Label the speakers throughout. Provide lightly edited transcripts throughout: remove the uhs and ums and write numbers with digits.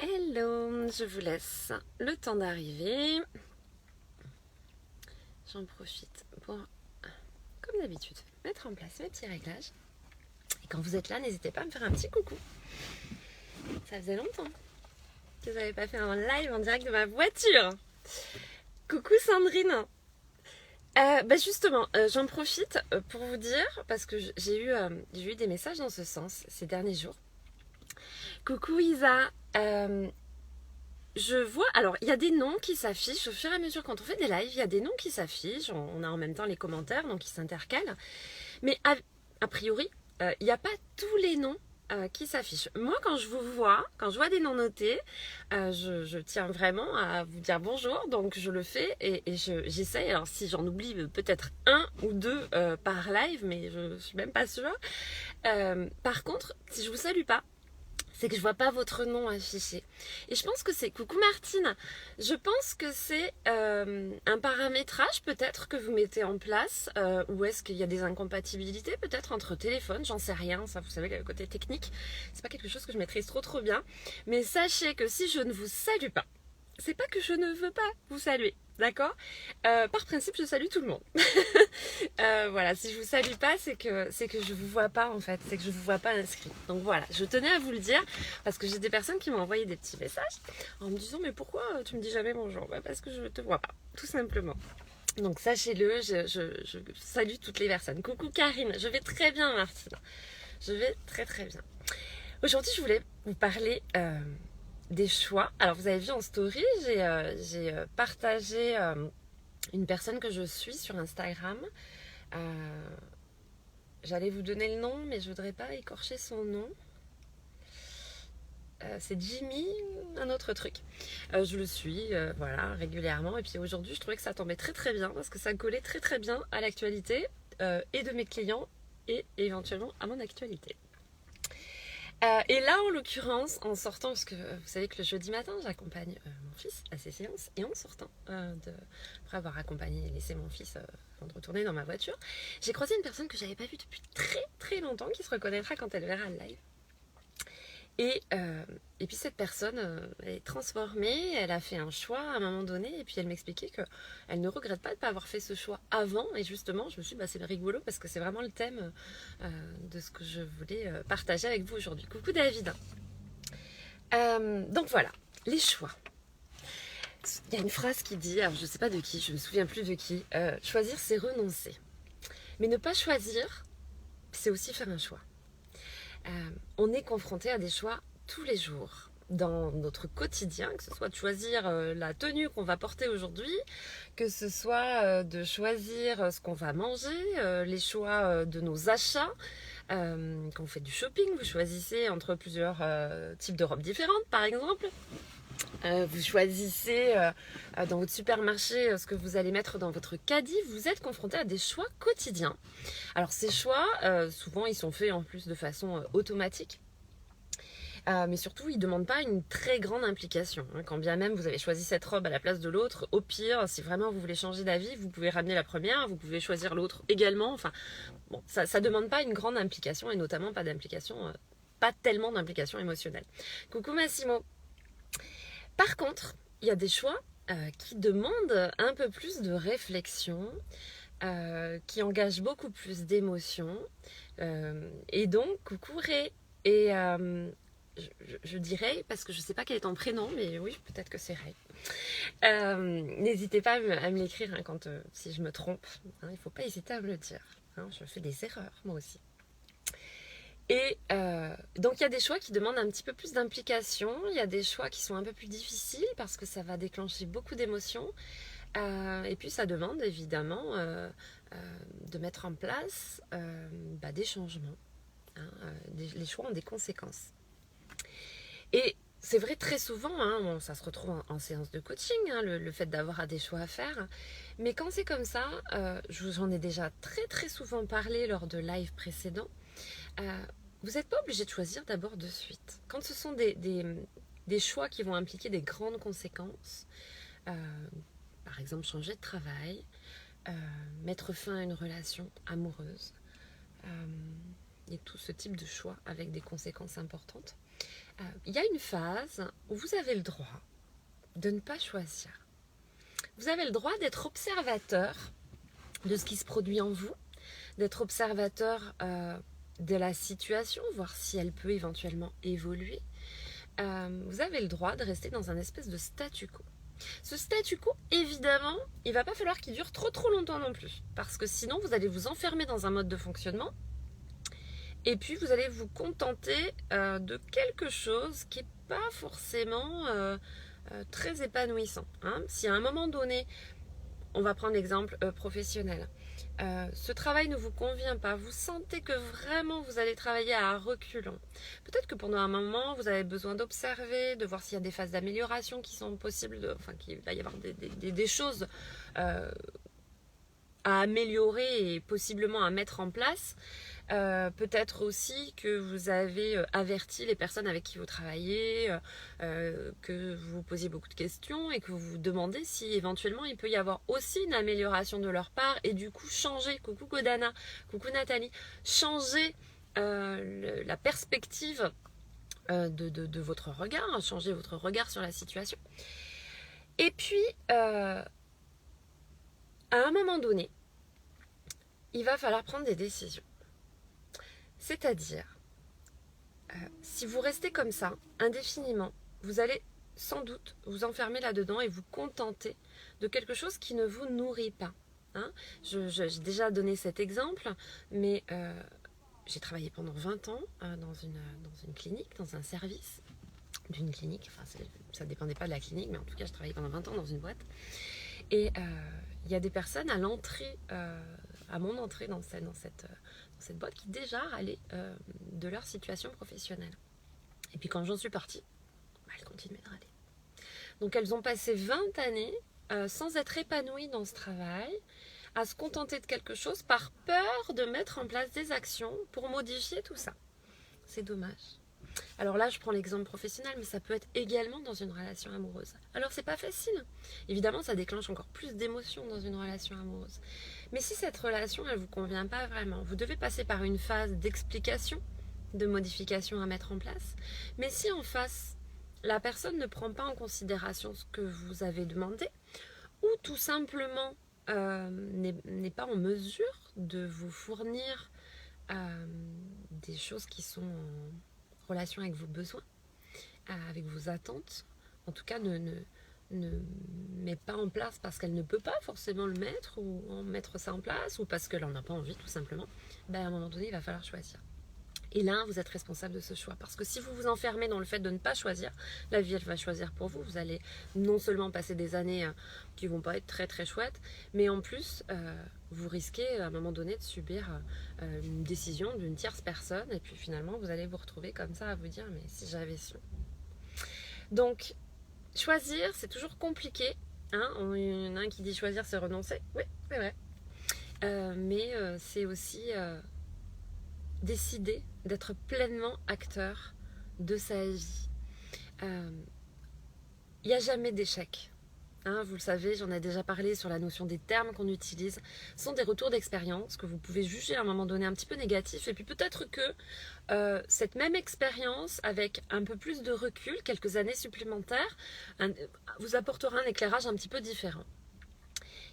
Speaker 1: Hello, je vous laisse le temps d'arriver. J'en profite pour, comme d'habitude, mettre en place mes petits réglages. Et quand vous êtes là, n'hésitez pas à me faire un petit coucou. Ça faisait longtemps que vous n'avez pas fait un live en direct de ma voiture. Coucou Sandrine. Justement, j'en profite pour vous dire, parce que j'ai eu des messages dans ce sens ces derniers jours. Coucou Isa, je vois, alors il y a des noms qui s'affichent au fur et à mesure quand on fait des lives, il y a des noms qui s'affichent, on a en même temps les commentaires, donc ils s'intercalent. Mais a priori, il n'y a pas tous les noms qui s'affichent. Moi, quand je vous vois, quand je vois des noms notés, je tiens vraiment à vous dire bonjour, donc je le fais et j'essaye. Alors si j'en oublie peut-être un ou deux par live, mais je suis même pas sûre. Par contre, si je vous salue pas, c'est que je vois pas votre nom affiché. Et je pense que c'est... Coucou Martine. Je pense que c'est un paramétrage peut-être que vous mettez en place. Ou est-ce qu'il y a des incompatibilités peut-être entre téléphones. J'en sais rien. Ça, vous savez, le côté technique, c'est pas quelque chose que je maîtrise trop bien. Mais sachez que si je ne vous salue pas, c'est pas que je ne veux pas vous saluer. D'accord. Par principe, je salue tout le monde. Voilà, si je vous salue pas, c'est que je vous vois pas en fait, c'est que je vous vois pas inscrit. Donc voilà, je tenais à vous le dire parce que j'ai des personnes qui m'ont envoyé des petits messages en me disant mais pourquoi tu me dis jamais bonjour? Parce que je te vois pas, tout simplement. Donc sachez-le, je salue toutes les personnes. Coucou Karine, je vais très bien Martine, je vais très bien. Aujourd'hui, je voulais vous parler des choix. Alors vous avez vu en story, j'ai partagé une personne que je suis sur Instagram. Euh, J'allais vous donner le nom, mais je voudrais pas écorcher son nom. C'est Jimmy, un autre truc. Je le suis, voilà, régulièrement. Et puis aujourd'hui, je trouvais que ça tombait très bien parce que ça collait très bien à l'actualité et de mes clients et éventuellement à mon actualité. Et là, en l'occurrence, en sortant, parce que vous savez que le jeudi matin, j'accompagne mon fils à ses séances, et en sortant, après avoir accompagné et laissé mon fils avant de retourner dans ma voiture, j'ai croisé une personne que j'avais pas vue depuis très longtemps, qui se reconnaîtra quand elle verra le live. Et puis cette personne est transformée, elle a fait un choix à un moment donné, et puis elle m'expliquait qu'elle ne regrette pas de ne pas avoir fait ce choix avant. Et justement, je me suis dit, c'est rigolo parce que c'est vraiment le thème de ce que je voulais partager avec vous aujourd'hui. Coucou David. Donc voilà, les choix. Il y a une phrase qui dit, alors je ne sais pas de qui, je ne me souviens plus de qui, choisir c'est renoncer. Mais ne pas choisir, c'est aussi faire un choix. On est confronté à des choix tous les jours dans notre quotidien, que ce soit de choisir la tenue qu'on va porter aujourd'hui, que ce soit de choisir ce qu'on va manger, les choix de nos achats. Quand vous faites du shopping, vous choisissez entre plusieurs types de robes différentes, par exemple. Vous choisissez dans votre supermarché ce que vous allez mettre dans votre caddie. Vous êtes confronté à des choix quotidiens. Alors ces choix, souvent ils sont faits en plus de façon automatique. Mais surtout, ils ne demandent pas une très grande implication. Quand bien même vous avez choisi cette robe à la place de l'autre, au pire, si vraiment vous voulez changer d'avis, vous pouvez ramener la première, vous pouvez choisir l'autre également. Enfin, bon, ça ne demande pas une grande implication et notamment pas d'implication, pas tellement d'implication émotionnelle. Coucou Massimo. Par contre, il y a des choix qui demandent un peu plus de réflexion, qui engagent beaucoup plus d'émotions. Et donc, coucou Ré. Et je dirais, parce que je ne sais pas quel est ton prénom, mais oui, peut-être que c'est Ray. N'hésitez pas à me l'écrire quand, si je me trompe. Il ne faut pas hésiter à me le dire. Je fais des erreurs, moi aussi. Et donc il y a des choix qui demandent un petit peu plus d'implication. Il y a des choix qui sont un peu plus difficiles parce que ça va déclencher beaucoup d'émotions. Et puis ça demande évidemment de mettre en place des changements. Les choix ont des conséquences. Et c'est vrai très souvent, ça se retrouve en séance de coaching, le fait d'avoir des choix à faire. Mais quand c'est comme ça, j'en ai déjà très souvent parlé lors de lives précédents, vous n'êtes pas obligé de choisir d'abord de suite. Quand ce sont des choix qui vont impliquer des grandes conséquences, par exemple changer de travail, mettre fin à une relation amoureuse, et tout ce type de choix avec des conséquences importantes, il y a une phase où vous avez le droit de ne pas choisir. Vous avez le droit d'être observateur de ce qui se produit en vous, d'être observateur de la situation, voir si elle peut éventuellement évoluer. Vous avez le droit de rester dans un espèce de statu quo. Ce statu quo, évidemment, il ne va pas falloir qu'il dure trop longtemps non plus, parce que sinon vous allez vous enfermer dans un mode de fonctionnement, et puis vous allez vous contenter de quelque chose qui n'est pas forcément très épanouissant. Hein. Si à un moment donné, on va prendre l'exemple professionnel, ce travail ne vous convient pas, vous sentez que vraiment vous allez travailler à reculons. Peut-être que pendant un moment, vous avez besoin d'observer, de voir s'il y a des phases d'amélioration qui sont possibles, qu'il va y avoir des choses à améliorer et possiblement à mettre en place. Peut-être aussi que vous avez averti les personnes avec qui vous travaillez, que vous vous posiez beaucoup de questions et que vous vous demandez si éventuellement il peut y avoir aussi une amélioration de leur part et du coup changer, coucou Godana, coucou Nathalie, changer la perspective de votre regard, changer votre regard sur la situation. Et puis, à un moment donné, il va falloir prendre des décisions. C'est-à-dire, si vous restez comme ça, indéfiniment, vous allez sans doute vous enfermer là-dedans et vous contenter de quelque chose qui ne vous nourrit pas. Hein. J'ai déjà donné cet exemple, mais j'ai travaillé pendant 20 ans dans une clinique, dans un service d'une clinique. Enfin, ça ne dépendait pas de la clinique, mais en tout cas, je travaillais pendant 20 ans dans une boîte. Et il y a des personnes à l'entrée, à mon entrée dans cette boîte qui déjà râlaient de leur situation professionnelle. Et puis quand j'en suis partie, elles continuaient de râler. Donc elles ont passé 20 années sans être épanouies dans ce travail, à se contenter de quelque chose par peur de mettre en place des actions pour modifier tout ça. C'est dommage. Alors là, je prends l'exemple professionnel, mais ça peut être également dans une relation amoureuse. Alors c'est pas facile. Évidemment, ça déclenche encore plus d'émotions dans une relation amoureuse. Mais si cette relation, elle vous convient pas vraiment, vous devez passer par une phase d'explication, de modification à mettre en place. Mais si en face, la personne ne prend pas en considération ce que vous avez demandé, ou tout simplement n'est pas en mesure de vous fournir des choses qui sont en relation avec vos besoins, avec vos attentes, en tout cas ne met pas en place parce qu'elle ne peut pas forcément le mettre ou mettre ça en place ou parce qu'elle n'en a pas envie tout simplement, à un moment donné il va falloir choisir. Et là, vous êtes responsable de ce choix. Parce que si vous vous enfermez dans le fait de ne pas choisir, la vie, elle va choisir pour vous. Vous allez non seulement passer des années qui ne vont pas être très chouettes, mais en plus, vous risquez à un moment donné de subir une décision d'une tierce personne. Et puis finalement, vous allez vous retrouver comme ça à vous dire, mais si j'avais su. Donc, choisir, c'est toujours compliqué. Hein, il y en a un qui dit choisir, c'est renoncer. Oui, c'est vrai. Mais c'est aussi décider d'être pleinement acteur de sa vie. Il n'y a jamais d'échec. Hein, vous le savez, j'en ai déjà parlé sur la notion des termes qu'on utilise. Ce sont des retours d'expérience que vous pouvez juger à un moment donné un petit peu négatifs. Et puis peut-être que cette même expérience, avec un peu plus de recul, quelques années supplémentaires, vous apportera un éclairage un petit peu différent.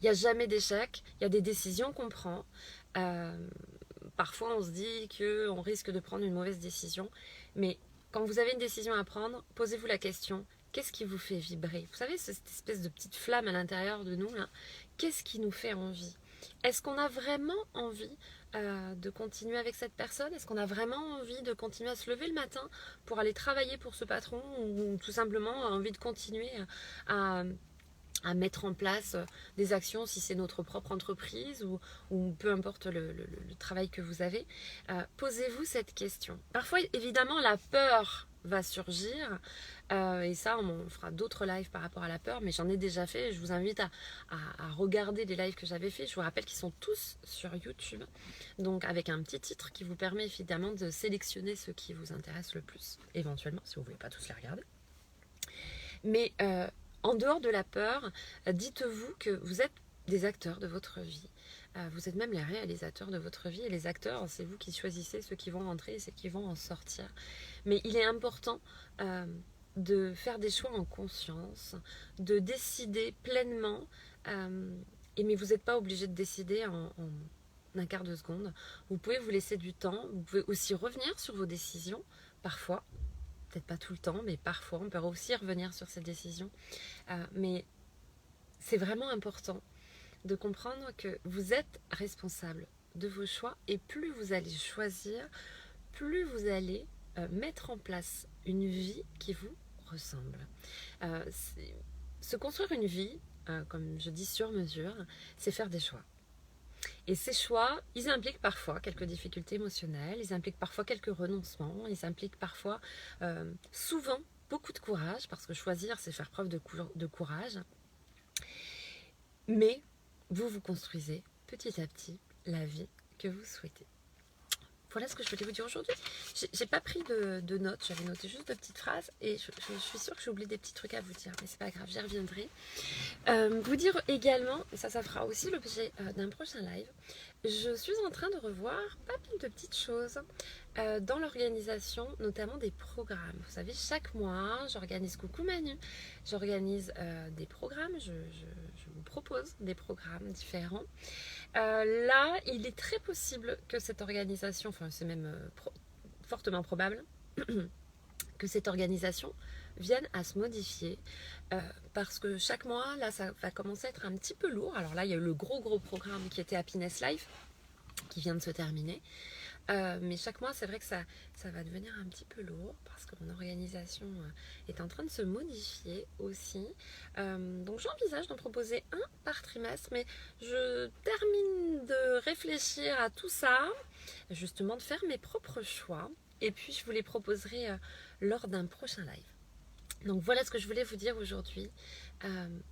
Speaker 1: Il n'y a jamais d'échec, il y a des décisions qu'on prend. Parfois, on se dit qu'on risque de prendre une mauvaise décision. Mais quand vous avez une décision à prendre, posez-vous la question, qu'est-ce qui vous fait vibrer? Vous savez, cette espèce de petite flamme à l'intérieur de nous, là, qu'est-ce qui nous fait envie? Est-ce qu'on a vraiment envie de continuer avec cette personne? Est-ce qu'on a vraiment envie de continuer à se lever le matin pour aller travailler pour ce patron? Ou tout simplement envie de continuer à mettre en place des actions si c'est notre propre entreprise ou peu importe le travail que vous avez. Posez-vous cette question. Parfois, évidemment, la peur va surgir et ça, on fera d'autres lives par rapport à la peur, mais j'en ai déjà fait. Je vous invite à regarder les lives que j'avais fait. Je vous rappelle qu'ils sont tous sur YouTube, donc avec un petit titre qui vous permet évidemment de sélectionner ceux qui vous intéressent le plus, éventuellement, si vous ne voulez pas tous les regarder. Mais en dehors de la peur, dites-vous que vous êtes des acteurs de votre vie. Vous êtes même les réalisateurs de votre vie et les acteurs, c'est vous qui choisissez ceux qui vont entrer et ceux qui vont en sortir. Mais il est important de faire des choix en conscience, de décider pleinement. Mais vous n'êtes pas obligé de décider en un quart de seconde. Vous pouvez vous laisser du temps. Vous pouvez aussi revenir sur vos décisions, parfois. Peut-être pas tout le temps, mais parfois, on peut aussi revenir sur ces décisions. Mais c'est vraiment important de comprendre que vous êtes responsable de vos choix et plus vous allez choisir, plus vous allez mettre en place une vie qui vous ressemble. Se construire une vie, comme je dis sur mesure, c'est faire des choix. Et ces choix, ils impliquent parfois quelques difficultés émotionnelles, ils impliquent parfois quelques renoncements, ils impliquent parfois, souvent, beaucoup de courage, parce que choisir, c'est faire preuve de courage. Mais vous construisez petit à petit la vie que vous souhaitez. Voilà ce que je voulais vous dire aujourd'hui. J'ai pas pris de notes, j'avais noté juste de petites phrases et je suis sûre que j'ai oublié des petits trucs à vous dire, mais c'est pas grave, j'y reviendrai. Vous dire également, et ça fera aussi l'objet d'un prochain live, je suis en train de revoir pas mal de petites choses dans l'organisation, notamment des programmes. Vous savez, chaque mois, j'organise Coucou Manu, j'organise des programmes, je vous propose des programmes différents. Là, il est très possible que cette organisation, enfin c'est même fortement probable, que cette organisation vienne à se modifier parce que chaque mois, là, ça va commencer à être un petit peu lourd. Alors là, il y a eu le gros programme qui était Happiness Life qui vient de se terminer. Mais chaque mois, c'est vrai que ça va devenir un petit peu lourd parce que mon organisation est en train de se modifier aussi. Donc j'envisage d'en proposer un par trimestre, mais je termine de réfléchir à tout ça, justement de faire mes propres choix. Et puis je vous les proposerai lors d'un prochain live. Donc voilà ce que je voulais vous dire aujourd'hui.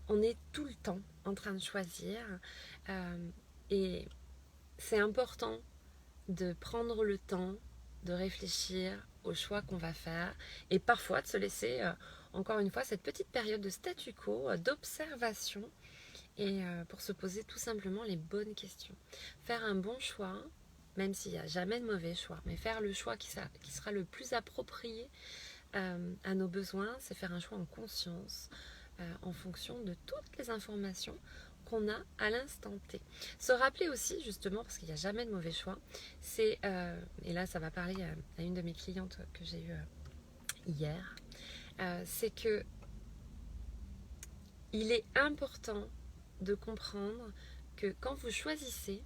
Speaker 1: On est tout le temps en train de choisir et c'est important de prendre le temps de réfléchir aux choix qu'on va faire et parfois de se laisser, encore une fois, cette petite période de statu quo, d'observation et pour se poser tout simplement les bonnes questions. Faire un bon choix, même s'il n'y a jamais de mauvais choix, mais faire le choix qui sera le plus approprié à nos besoins, c'est faire un choix en conscience, en fonction de toutes les informations qu'on a à l'instant T. Se rappeler aussi, justement, parce qu'il n'y a jamais de mauvais choix, c'est, et là ça va parler à une de mes clientes que j'ai eue hier, c'est que il est important de comprendre que quand vous choisissez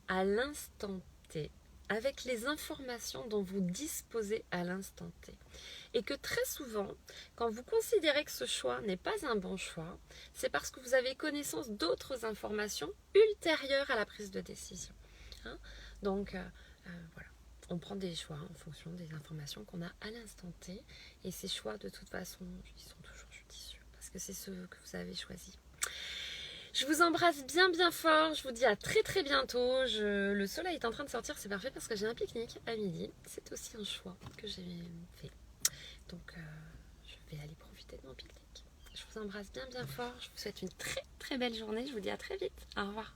Speaker 1: à l'instant T, avec les informations dont vous disposez à l'instant T. Et que très souvent, quand vous considérez que ce choix n'est pas un bon choix, c'est parce que vous avez connaissance d'autres informations ultérieures à la prise de décision. Donc, voilà. On prend des choix en fonction des informations qu'on a à l'instant T. Et ces choix, de toute façon, ils sont toujours judicieux parce que c'est ceux que vous avez choisis. Je vous embrasse bien fort, je vous dis à très bientôt. Le soleil est en train de sortir, c'est parfait parce que j'ai un pique-nique à midi. C'est aussi un choix que j'ai fait. Donc je vais aller profiter de mon pique-nique. Je vous embrasse bien fort, je vous souhaite une très belle journée, je vous dis à très vite. Au revoir.